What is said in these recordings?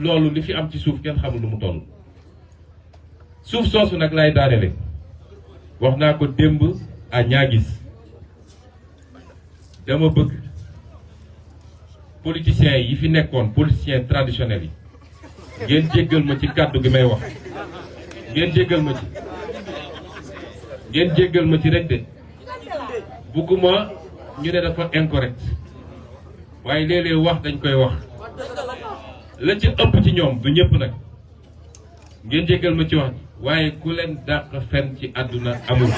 loolu li fi am ci suuf kenn xamul lu mu toll suuf soosu nag lay daanele wax naa ko démb à Niaguis dama bëgg politiciens yi fi nekkoon politiciens traditionnels yi ngeen jéggal ma ci kàddu gi may wax ngeen jéggal ma ci rek de bugguma ñu ne dafa incorrect waaye léeg-léeg wax dañ koy wax la ci ëpp ci ñoom du ñëpp nag ngeen jéggal ma ci wax waaye ku leen dàq fen ci àdduna amul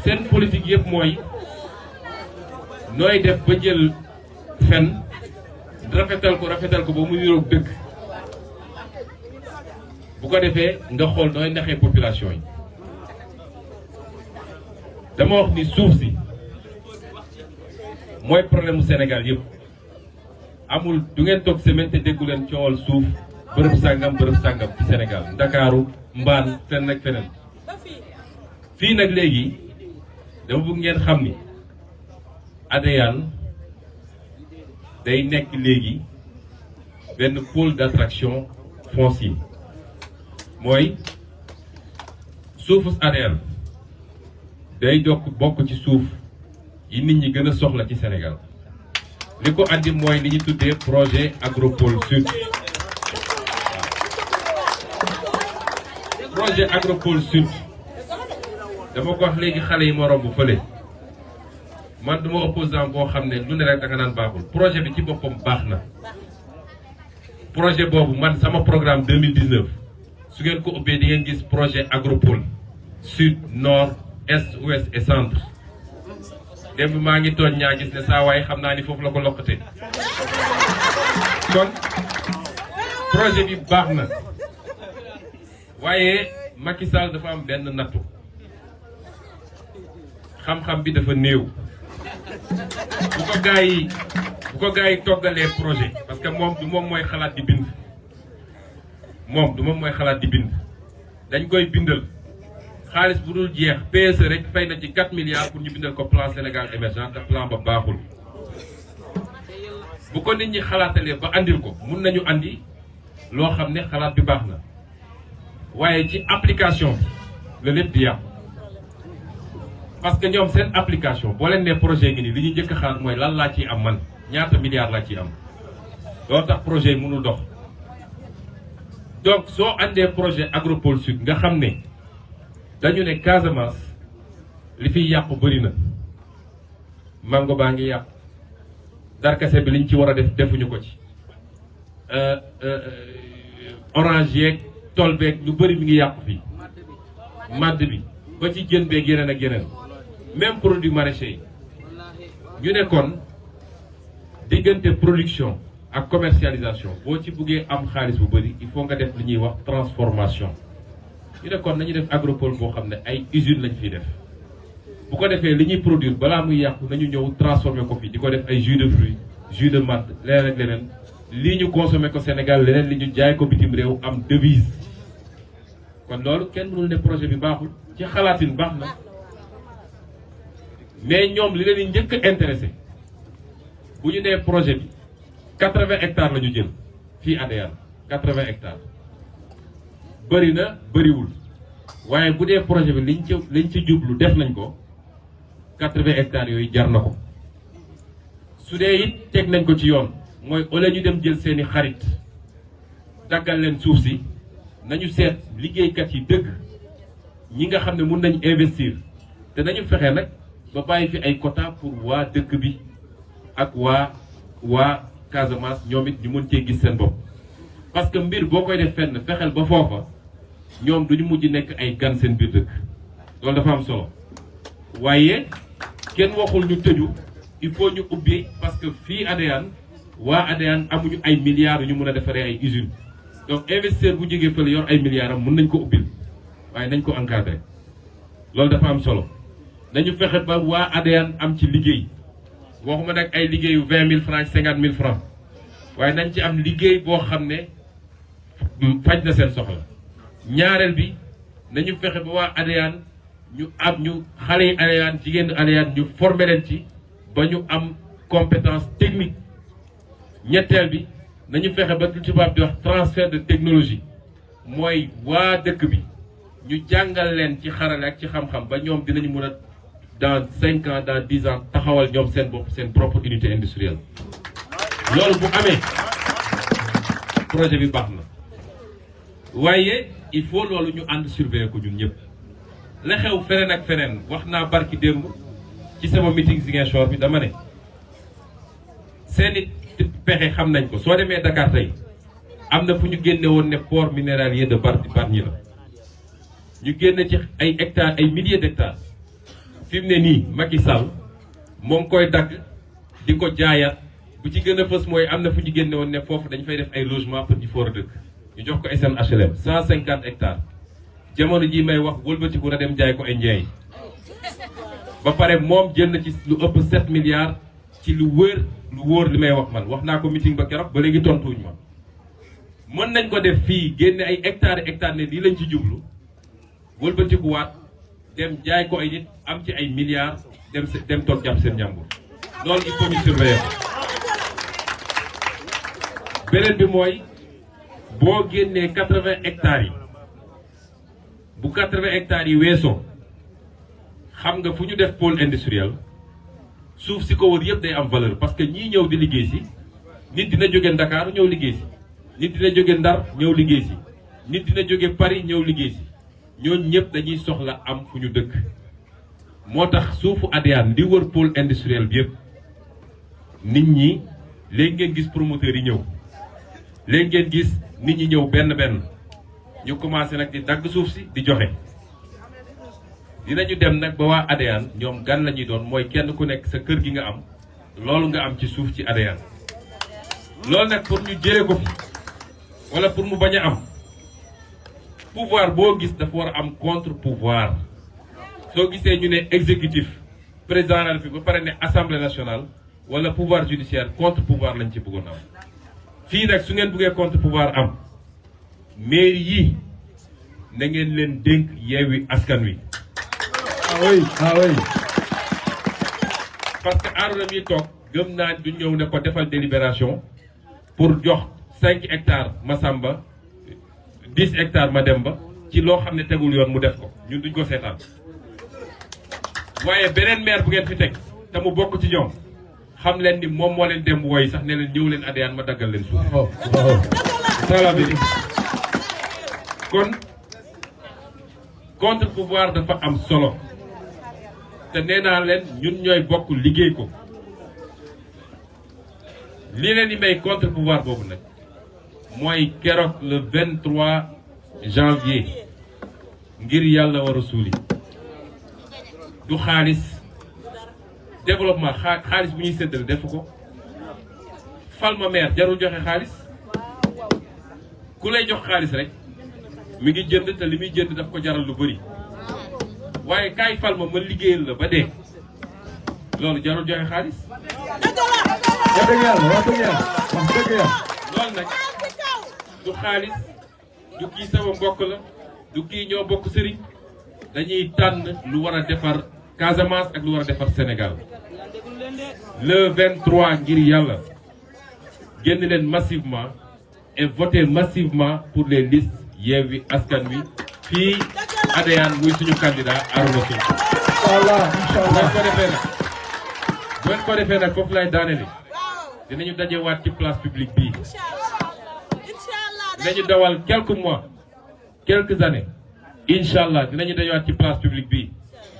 seen politique yëpp mooy nooy def ba jël fen rafetal ko ba mu niroog dëgg bu ko defee nga xool nooy naxee population yi dama wax ni suuf si mooy problème mu Sénégal yëpp amul du ngeen toog semaine te déggu leen coowal suuf bërëb sàngam ci Sénégal Ndakaaru mbaan fenn ak feneen fii nag léegi dama bëgg ngeen xam ni Adéane day nekk léegi benn pôle d'attraction foncier mooy suufu Adéane day bokk ci suuf yi nit ñi gën a soxla ci Sénégal li ko andi mooy li ñu tuddee projet Agropole Sud projet Agropole Sud dama ko wax léegi xale yi ma romb fële man duma opposant boo xam ne lu ne rek da nga naan baaxul projet bi ci boppam baax na projet boobu man sama programme 2019 su ngeen ko ubbee di ngeen gis projet Agropole Sud Nord Est Ouest et Centre démb maa ngi tooñ ñaa gis ne saa waaye xam naa ni foofu la ko lokkate kon projet bi baax na waaye Macky Sall dafa am benn nattu xam-xam bi dafa néew bu ko gaa yi toggalee projet parce que moom du moom mooy xalaat di bind dañ koy bindal xaalis bu dul jeex PSE rek fay na ci 4 milliards pour ñu bindal ko plan Sénégal émergent te plan ba baaxul bu ko nit ñi xalaatalee ba andil ko mun nañu andi loo xam ne xalaat bi baax na waaye ci application bi la lépp di yàqu parce que ñoom seen application boo leen ne projet ngi nii li ñu njëkk a xaar mooy lan laa ciy am man ñaata milliards laa ciy am loolu tax projet yi mënul dox donc soo andee projet Agropole Sud nga xam ne dañu ne Casamance li fiy yàqu bëri na mango baa ngi yàqu darkase bi liñ ci war a def defuñu ko ci orange yeeg tool beeg lu bëri mi ngi yàqu fii madd bi ba ci jën beeg yeneen ak yeneen même produit maraîcher yi ñu ne kon diggante production ak commercialisation boo ci buggee am xaalis bu bëri il faut nga def li ñuy wax transformation ñu ne kon nañu def Agropole boo xam ne ay usines lañ fiy def bu ko defee li ñuy produire balaa muy yàqu nañu ñëw transformer ko fii di ko def ay jus de fruits jus de madd leneen ak leneen lii ñu consommer ko Sénégal leneen li ñu jaay ko bitim réew am devise kon loolu kenn mënul ne projet bi baaxul ci xalaatin baax na mais ñoom li leen di njëkk a intéressé bu ñu nee projet bi 80 hectares la ñu jël fii Adéane 80 hectares bëri na bëriwul waaye bu dee projet bi liñ ci jublu def nañ ko 80 hectares yooyu jar na ko su dee it teg nañ ko ci yoon mooy au lieu ñu dem jël seeni xarit daggal leen suuf si nañu seet liggéeykat yi dëgg ñi nga xam ne mun nañ investir te nañu fexe nag ba bàyyi fi ay quota pour waa dëkk bi ak waa Casamance ñoom it ñu mën cee gis seen bopp parce que mbir boo koy def fenn fexeel ba foofa ñoom duñu mujj nekk ay gan seen biir dëkk loolu dafa am solo waaye kenn waxul ñu tëju il faut ñu ubbi parce que fii Adéane waa Adéane amuñu ay milliards yu ñu mën a defaree ay usines donc investisseur bu jógee fële yor ay milliards am mën nañ ko ubbil waaye nañ ko encadré loolu dafa am solo nañu fexe ba waa Adéane am ci liggéey waxuma nag ay liggéeyu 20 000 francs 50 000 francs waaye nañ ci am liggéey boo xam ne faj na seen soxla ñaareel bi nañu fexe ba waa Adéane ñu am ñu xale yi Adéane jigéen Adéane ñu former leen ci ba ñu am compétence technique. ñetteel bi nañu fexe ba lu tubaab di wax transfert de technologie mooy waa dëkk bi ñu jàngal leen ci xarale ak ci xam-xam ba ñoom dinañu mën a dans 5 ans dans 10 ans taxawal ñoom seen bopp seen propre unité industrielle. loolu bu amee projet bi baax na waaye il faut loolu ñu ànd surveiller ko ñun ñëpp. la xew feneen ak feneen wax naa barki démb ci sama meeting Ziguinchor bi dama ne seeni pexe xam nañ ko soo demee Dakar tey am na fu ñu génne woon ne port minéralier de Bargny la ñu génne ci ay hectares ay milliers d'hectares fi mu ne nii Macky Sall moo ngi koy dagg di ko jaayaat bu ci gën a fës mooy am na fu ñu génne woon ne foofu dañ fay def ay logement pour ñu foor a dëkk ñu jox ko SNHLM 150 hectares jamono ji may wax wëlbatiku na dem jaay ko Indien yi ba pare moom jël na ci lu ëpp 7 milliards ci lu wóor li may wax man wax naa ko meeting ba keroog ba léegi tontuwuñ ma mën nañ ko def fii génne ay hectares ne lii lañ ci jublu wëlbatikuwaat dem jaay ko ay nit am ci ay milliards dem toog jàpp seen njàmbur loolu il faut ñu surveiller beneen bi mooy boo génnee 80 hectares yi bu 80 hectares yi weesoo xam nga fu ñu def pôle industriel suuf si ko wër yëpp day am valeur parce que ñii ñëw di liggéey si nit dina jóge Dakar ñëw liggéey si nit dina jóge Ndar ñëw liggéey si nit dina jóge Paris ñëw liggéey si ñooñu ñëpp dañuy soxla am fu ñu dëkk moo tax suufu Adéane di wër pôle industriel bi yëpp nit ñi léegi ngeen gis promoteurs yi ñëw léegi ngeen gis nit ñi ñëw benn ñu commencé nag di dagg suuf si di joxe dinañu dem nag ba waa Adéane ñoom gan la ñuy doon mooy kenn ku nekk sa kër gi nga am loolu nga am ci suuf ci Adéane loolu nag pour ñu jëlee ko fi wala pour mu bañ a am pouvoir boo gis dafa war a am contre pouvoir soo gisee ñu ne exécutif président de la République ba pare ne assemblée nationale wala pouvoir judiciaire contre pouvoir lañ ci bëggoon am fii nag su ngeen bëggee contre pouvoir am mairie yi na ngeen leen dénk Yewwi Askan Wi. ah oui. parce que Arouna mi toog gëm naa du ñëw ne ko defal délibération pour jox 5 hectares Massamba 10 hectares Mademba ci loo xam ne tegul yoon mu def ko ñun duñ ko seetaan waaye beneen maire bu ngeen fi teg te mu bokk ci ñoom xam leen ni moom moo leen dem wooy sax ne leen ñëw leen Adéane ma daggal leen suuf. kon contre pouvoir dafa am solo te nee naa leen ñun ñooy bokk liggéey ko li leen di may contre pouvoir boobu nag mooy keroog le 23 janvier ngir yàlla war a suuli du xaalis développement xaalis bu ñuy séddale def ko fal ma maire jarul joxe xaalis ku lay jox xaalis rek mi ngi jënd te li muy jënd daf ko jaral lu bëri waaye kaay fal ma liggéeyal la ba dee loolu jarul joxe xaalis. loolu nag du xaalis du kii sama mbokk la du kii ñoo bokk sëriñ dañuy tànn lu war a defar Casamance ak lu war a defar Sénégal le 23 ngir yàlla génn leen massivement et voter massivement pour les listes Yewwi Askan Wi fii Adéane muy suñu candidat Arouna Sonko. Inch'Allah. bu ngeen ko defee nag foofu lay daanele dinañu dajewaat ci place publique bii dinañu dawal quelques mois quelques années Inch'Allah dinañu dajewaat ci place publique bii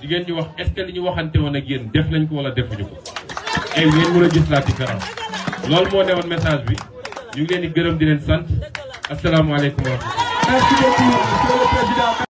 jigéen ñu wax est-ce que li ñu waxante woon ak yéen def nañ ko wala defuñu ko et ngeen mën a gis la différence loolu moo newoon message bi ñu ngi leen di gërëm di leen sant asalaamaaleykum wa rahmatulah. Merci beaucoup, Monsieur le Président.